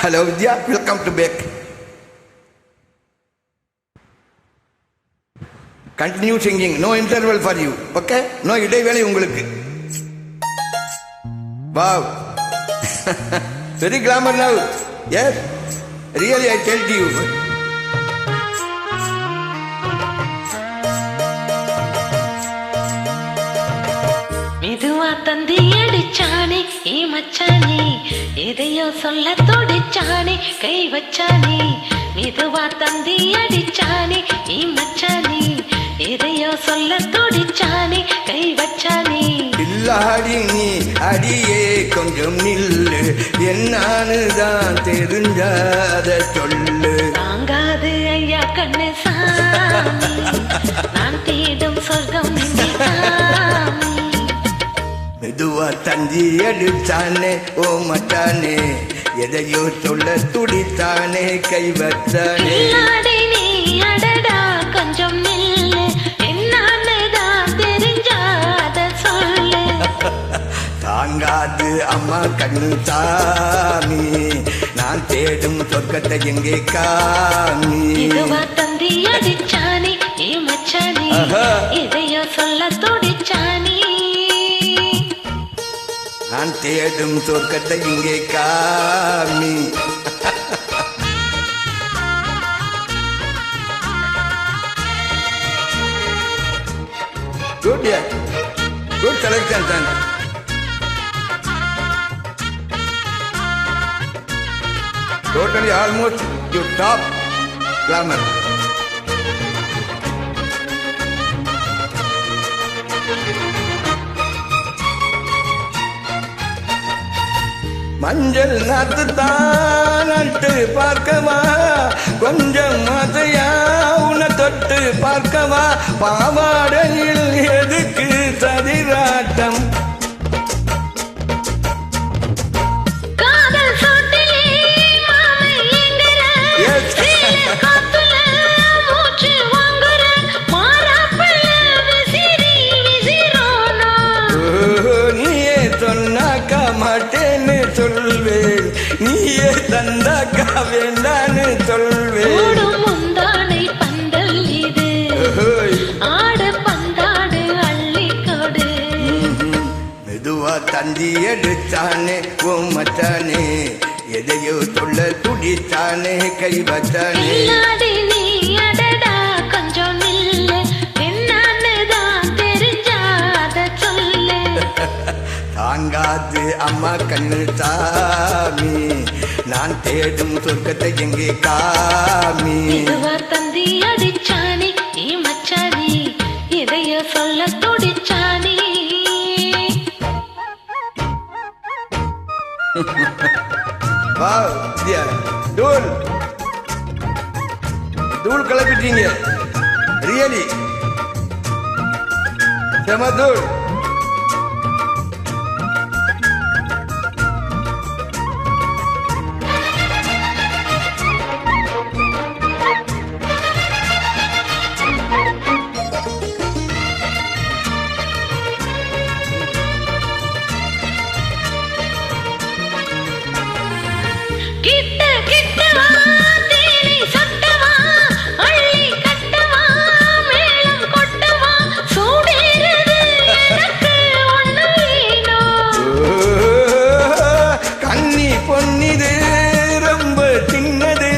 Hello Vidya, welcome to back. Continue singing, no interval for you, okay? No இடைவேளை உங்களுக்கு. Wow. Very glamour now. Yes. Really I tell you. மெதுவா தந்தி அடிச்சானே ஏ மச்சானே, எதையோ சொல்ல தொடிச்சானே கை வச்சானே. மெதுவா தந்தி அடிச்சானே ஏ மச்சானே, எதையோ சொல்ல தொடிச்சானே கை வச்சானே. இல்லாடி நீ அடியே கொஞ்சம் நில்லு, என்னான்னு தான் தெரிஞ்சாத சொல்லு. தாங்காது ஐயா கண்ணு சாமி, நான் தேடும் சொர்க்கம் இங்கே சாமி. மெதுவா தந்தி அடிச்சானே ஓ மச்சானே, எதையோ சொல்ல துடித்தானே கை வச்சானே. இல்லாடி நீ அடடா கொஞ்சம் நில்லு, என்னான்னுதான் தெரிஞ்சாத சொல்லு. தாங்காது அம்மா கண்ணு சாமி, நான் தேடும் சொர்க்கத்தை எங்கே காமி. இதுவா தந்தி அடிச்சானே ஏ மச்சானே, எதையோ சொல்ல துடிச்சானே. நான் தேடும் சொர்க்கத்தை இங்கே காமி. Good, yeah. Good selection, son. Totally almost you top glamour. மஞ்சள் நாத்து தான் நட்டு பார்க்கவா, கொஞ்சம் மாதையா உன தொட்டு பார்க்கவா. பாவாடையில் எதுக்கு சதிராட்டம், மாட்டேன்னு சொல்வேன், நீயே தந்தாக்கா வேண்டான்னு சொல்வேன். முந்தானை பந்தல் இது, ஆடு பந்தாடு அள்ளிக்கொடு. மெதுவா தந்தி எடுத்தானே ஓ மச்சானே, எதையோ சொல்ல துடித்தானே கை வச்சானே. நீ அடடா கொஞ்சம் நில்லு, என்னான்னுதான் தெரிஞ்சாத சொல்லு. தாங்காது அம்மா கண்ணு சாமி, நான் தேடும் சொர்க்கத்தை எங்கே காமி. இதுவா தந்தி அடிச்சானே ஏ மச்சானே, எதையோ சொல்ல துடிச்சானே. வாவ் வித்யா, தூள் தூள் கிளப்பிட்டீங்க, ரியலி செம தூள். பொன்னிது ரொம்ப சின்னது,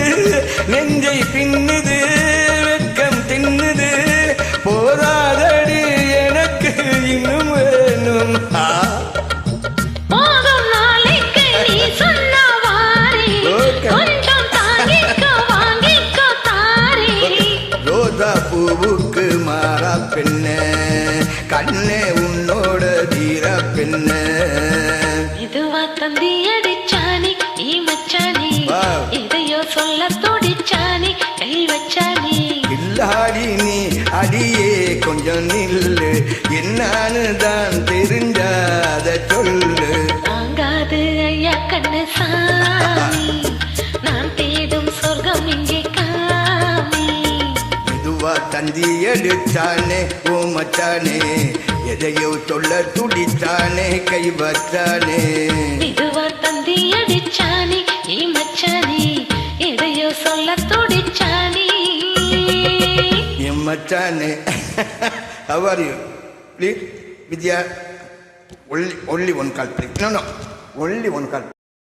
நெஞ்சை பின்னுது வெட்கம் தின்னுது. போதாதடி எனக்கு இன்னும் வேணும். ரோதா பூவுக்கு மாறா பெண்ண, கண்ணே உன்னோட தீர பெண்ண. இதுவா தந்தி அடிச்சானே ஏ மச்சானே, எதையோ சொல்ல துடிச்சானே கை வச்சானே. இல்லாடி நீ அடியே கொஞ்சம் நில்லு, என்னான்னு தான் தெரிஞ்சாத சொல்லு. தாங்காது ஐயா கண்ணு சாமி, நான் தேடும் சொர்க்கம் இங்கே காமி. மெதுவா தந்தி எடுத்தானே ஓ மச்சானே, எதையோ சொல்ல துடித்தானே கை வச்சானே. இதுவா தந்தி அடிச்சானே ஏ மச்சானே. மச்சானே how are you please Vidya only one call please no only one call